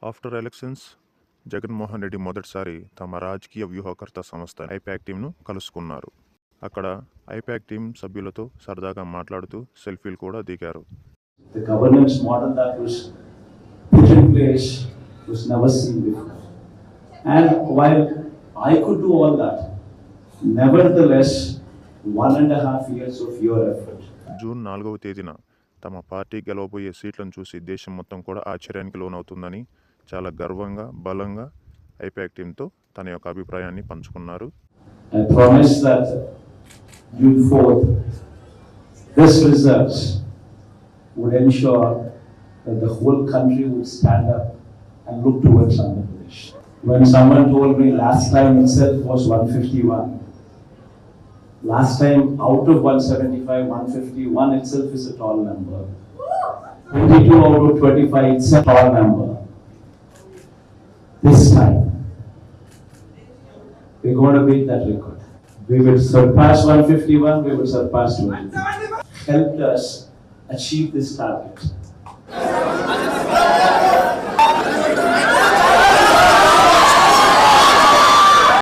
After elections Jaganmohan Reddy మొదటిసారి తమ రాజకీయ వ్యూహకర్త సంస్థ ఐపాక్ టీంను కలుసుకున్నారు. అక్కడ ఐపాక్ టీం సభ్యులతో సరదాగా మాట్లాడుతూ సెల్ఫీలు కూడా దిగారు. The governance model that was put in place was never seen before. And while I could do all that, nevertheless, 1.5 years of your effort. June 4వ తేదీన తమ పార్టీ గెలవబోయే సీట్లను చూసి దేశం మొత్తం కూడా ఆశ్చర్యానికి లోనవుతుందని చాలా గర్వంగా బలంగా ఐపాక్ టీంతో తన యొక్క అభిప్రాయాన్ని పంచుకున్నారు. I promise that June 4th, this results would ensure that the whole country would stand up and look towards Andhra Pradesh. When someone told me last time itself was 151, last time out of 175, 151 itself is a tall number. 22 out of 25, it's a tall number. This time, we're going to beat that record. We will surpass 151, we will surpass 250. Helped us achieve this target.